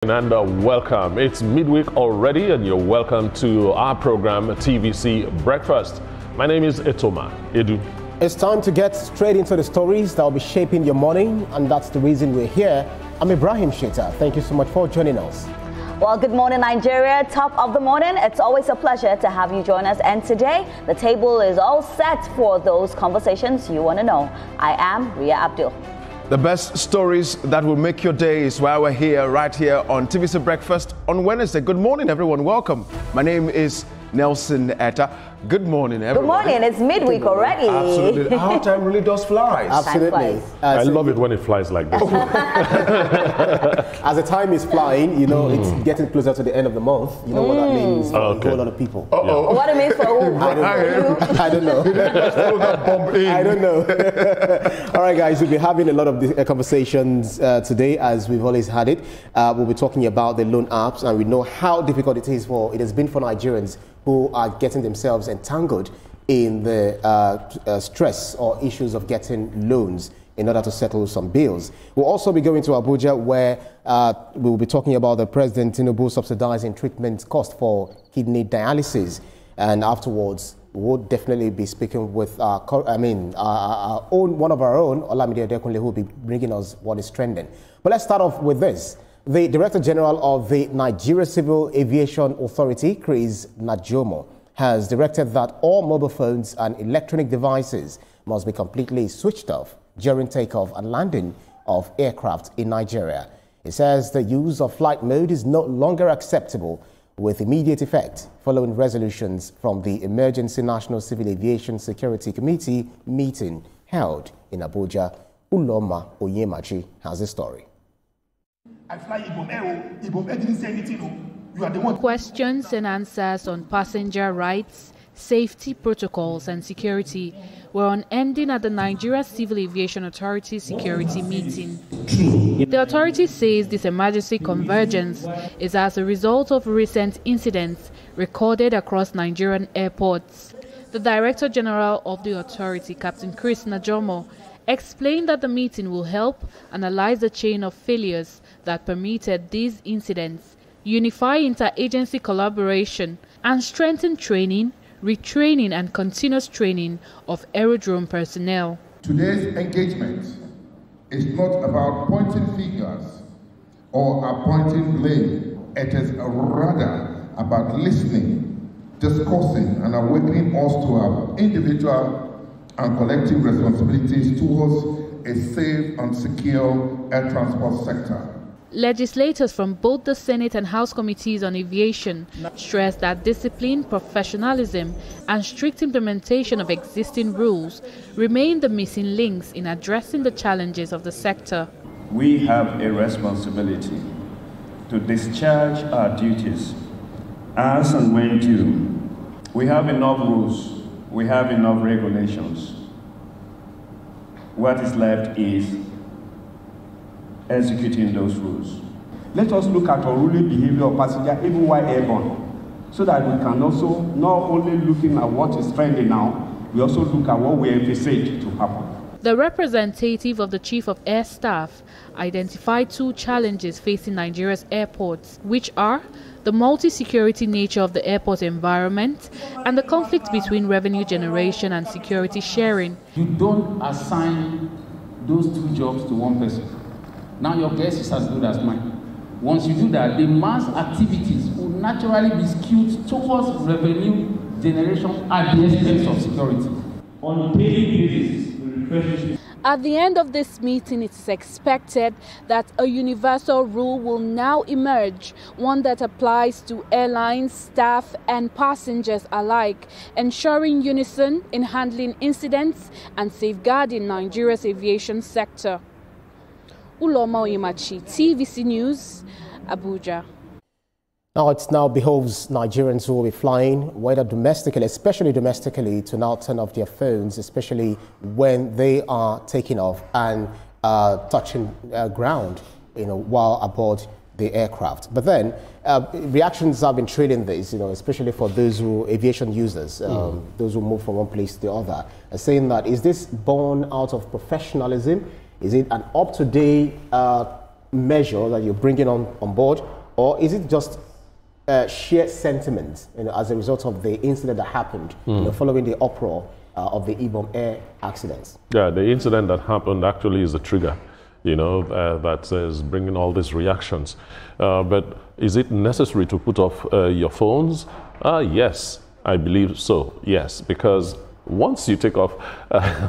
And welcome. It's midweek already, and you're welcome to our program, TVC Breakfast. My name is Etoma Edu. It's time to get straight into the stories that will be shaping your morning, and that's the reason we're here. I'm Ibrahim Shita. Thank you so much for joining us. Well, good morning, Nigeria. Top of the morning. It's always a pleasure to have you join us. And today, the table is all set for those conversations you want to know. I am Ria Abdul. The best stories that will make your day is why we're here, right here on TVC Breakfast on Wednesday. Good morning, everyone. Welcome. My name is Nelson Etta. Good morning, everyone. Good morning. It's midweek already. Absolutely. Our time really does fly. Absolutely. I love it when it flies like this. As the time is flying, you know, it's getting closer to the end of the month. You know what that means for a whole lot of people. Uh-oh. What it means for who? I don't know. I don't know. All right, guys, we'll be having a lot of conversations today, as we've always had it. We'll be talking about the loan apps, and we know how difficult it has been for Nigerians who are getting themselves entangled in the stress or issues of getting loans in order to settle some bills. We'll also be going to Abuja, where we'll be talking about the President Tinubu subsidizing treatment cost for kidney dialysis. And afterwards, we'll definitely be speaking with one of our own, Olamide Adekunle, who will be bringing us what is trending. But let's start off with this. The Director General of the Nigeria Civil Aviation Authority, Chris Najomo, has directed that all mobile phones and electronic devices must be completely switched off during takeoff and landing of aircraft in Nigeria. He says the use of flight mode is no longer acceptable, with immediate effect following resolutions from the Emergency National Civil Aviation Security Committee meeting held in Abuja. Uloma Oyemachi has the story. I fly Ibom Air. Ibom Air didn't say anything. You are the one. Questions and answers on passenger rights, safety protocols and security were unending at the Nigeria Civil Aviation Authority security meeting. The authority says this emergency convergence is as a result of recent incidents recorded across Nigerian airports. The Director General of the authority, Captain Chris Najomo, explained that the meeting will help analyze the chain of failures that permitted these incidents, unify interagency collaboration, and strengthen training, retraining, and continuous training of aerodrome personnel. Today's engagement is not about pointing fingers or appointing blame. It is rather about listening, discussing, and awakening us to our individual and collective responsibilities towards a safe and secure air transport sector. Legislators from both the Senate and House Committees on Aviation stressed that discipline, professionalism, and strict implementation of existing rules remain the missing links in addressing the challenges of the sector. We have a responsibility to discharge our duties as and when due. We have enough rules, we have enough regulations. What is left is executing those rules. Let us look at unruly behavior of passengers even while airborne, so that we can also not only looking at what is trending now, we also look at what we envisage to happen. The representative of the Chief of Air Staff identified two challenges facing Nigeria's airports, which are the multi-security nature of the airport environment and the conflict between revenue generation and security sharing. You don't assign those two jobs to one person. Now your guess is as good as mine. Once you do that, the mass activities will naturally be skewed towards revenue generation at the expense of security. On a daily basis, we refresh. At the end of this meeting, it is expected that a universal rule will now emerge, one that applies to airlines, staff, and passengers alike, ensuring unison in handling incidents and safeguarding Nigeria's aviation sector. Uloma Oyemachi, TVC News, Abuja. Now it now behoves Nigerians who will be flying, whether domestically, especially domestically, to now turn off their phones, especially when they are taking off and touching ground, while aboard the aircraft. But then reactions have been trailing this, especially for those aviation users, those who move from one place to the other, saying that, is this born out of professionalism? Is it an up-to-date measure that you're bringing on board, or is it just sheer sentiment, as a result of the incident that happened, following the uproar of the Ibom Air accidents? Yeah, the incident that happened actually is the trigger, that is bringing all these reactions. But is it necessary to put off your phones? Yes, I believe so, yes, because once you take off,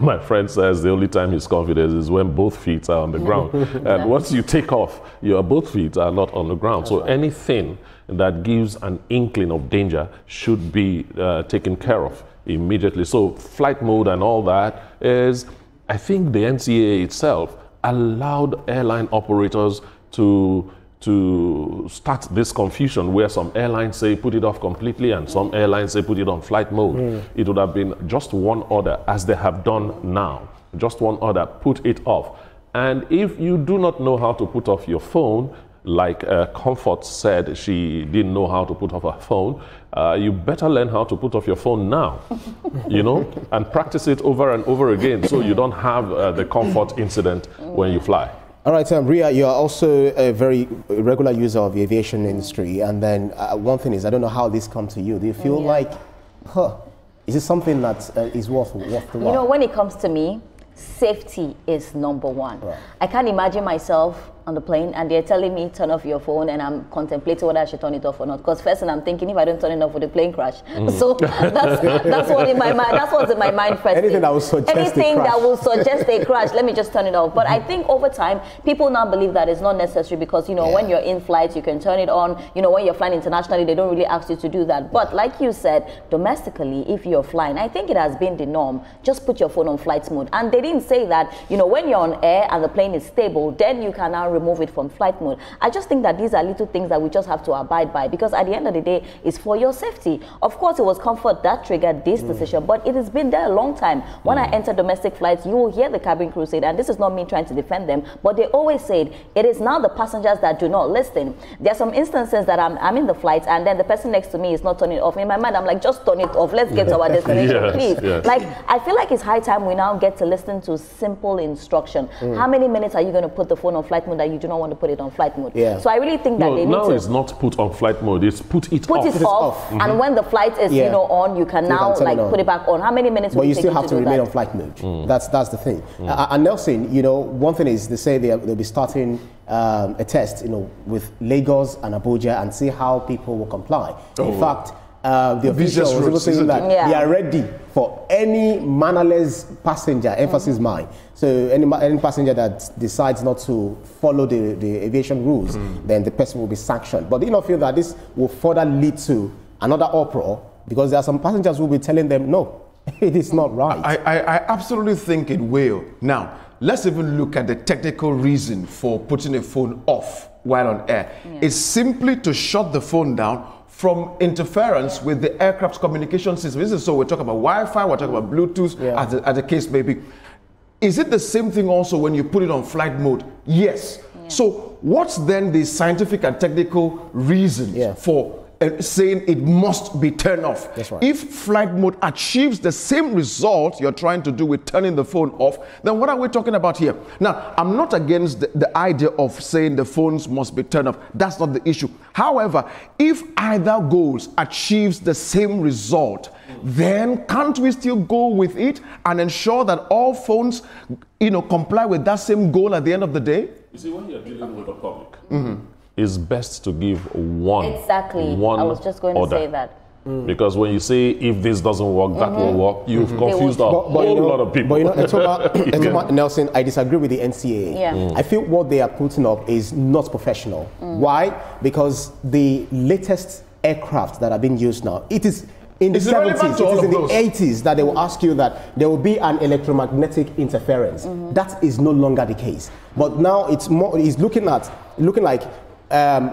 my friend says the only time he's confident is when both feet are on the ground. And once you take off, your both feet are not on the ground. That's so right. Anything that gives an inkling of danger should be taken care of immediately. So flight mode and all that is, I think the NCAA itself allowed airline operators to start this confusion where some airlines say put it off completely and some airlines say put it on flight mode. It would have been just one order, as they have done now. Just one order, put it off. And if you do not know how to put off your phone, like Comfort said she didn't know how to put off her phone, you better learn how to put off your phone now, and practice it over and over again so you don't have the Comfort incident when you fly. All right, Ria, you are also a very regular user of the aviation industry. And then one thing is, I don't know how this comes to you. Do you feel like, is it something that is worth the while? When it comes to me, safety is number one. Right. I can't imagine myself on the plane and they're telling me turn off your phone and I'm contemplating whether I should turn it off or not, because first thing I'm thinking, if I don't turn it off, will the plane crash? So that's what's in my mind. That's what's in my mind first. Anything that will suggest a crash, let me just turn it off. But I think over time people now believe that it's not necessary, because when you're in flight you can turn it on. When you're flying internationally they don't really ask you to do that. But like you said, domestically, if you're flying, I think it has been the norm. Just put your phone on flight mode. And they didn't say that when you're on air and the plane is stable, then you can now remove it from flight mode. I just think that these are little things that we just have to abide by, because at the end of the day, it's for your safety. Of course, it was Comfort that triggered this decision, but it has been there a long time. When I enter domestic flights, you will hear the cabin crew say, and this is not me trying to defend them, but they always said, it is now the passengers that do not listen. There are some instances that I'm in the flight and then the person next to me is not turning it off. In my mind, I'm like, just turn it off. Let's get to our destination, please. Yes. Like, I feel like it's high time we now get to listen to simple instruction. How many minutes are you going to put the phone on flight mode that you do not want to put it on flight mode? So I really think that they need now to... it's not put on flight mode, it's put it off. And when the flight is on, you can now put it back on. How many minutes will you take still have to to do remain that? on flight mode. That's the thing. And Nelson, one thing is, they say they'll be starting a test with Lagos and Abuja and see how people will comply. In fact, the officials was also saying that they are ready for any mannerless passenger, emphasis mine. So any passenger that decides not to follow the aviation rules, then the person will be sanctioned. But do you not feel that this will further lead to another uproar? Because there are some passengers who will be telling them, no, it is not right. I absolutely think it will. Now, let's even look at the technical reason for putting a phone off while on air. It's simply to shut the phone down from interference with the aircraft's communication system. So we're talking about Wi-Fi, we're talking about Bluetooth, as the case may be. Is it the same thing also when you put it on flight mode? Yes. So what's then the scientific and technical reason for saying it must be turned off? That's right. If flight mode achieves the same result you're trying to do with turning the phone off, then what are we talking about here? Now, I'm not against the idea of saying the phones must be turned off. That's not the issue. However, if either goals achieves the same result, then can't we still go with it and ensure that all phones, comply with that same goal at the end of the day? You see, when you're dealing with the public, it's best to give one Exactly. one I was just going to say that. Because when you say, if this doesn't work, that will work, you've confused a whole lot of people. But Nelson, I disagree with the NCAA. I feel what they are putting up is not professional. Why? Because the latest aircraft that are being used now, it is in the 70s, it is in the 80s that they will ask you that there will be an electromagnetic interference. That is no longer the case. But now it's looking like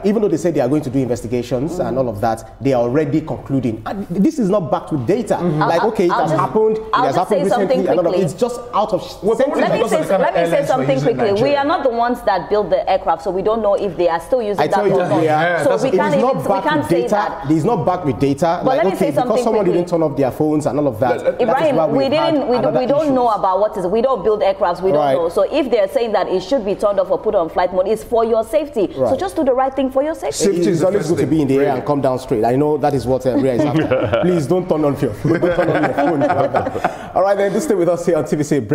even though they say they are going to do investigations and all of that, they are already concluding. And this is not backed with data. Like, okay, it has happened, it has happened recently, and all of, it's just out of let me say something quickly. We are not the ones that build the aircraft, so we don't know if they are still using that or not. So we can't say that. It is not backed with data. But let me say something because someone quickly. didn't turn off their phones and all of that. Ibrahim, we don't know about what is. We don't build aircrafts. We don't know. So if they're saying that it should be turned off or put on flight mode, it's for your safety. So just do the right thing for your safety. Safety is always good to be in the air and come down straight. I know that is what Ria is after. Please don't turn on your phone. All right, then, just stay with us here on TVC Break.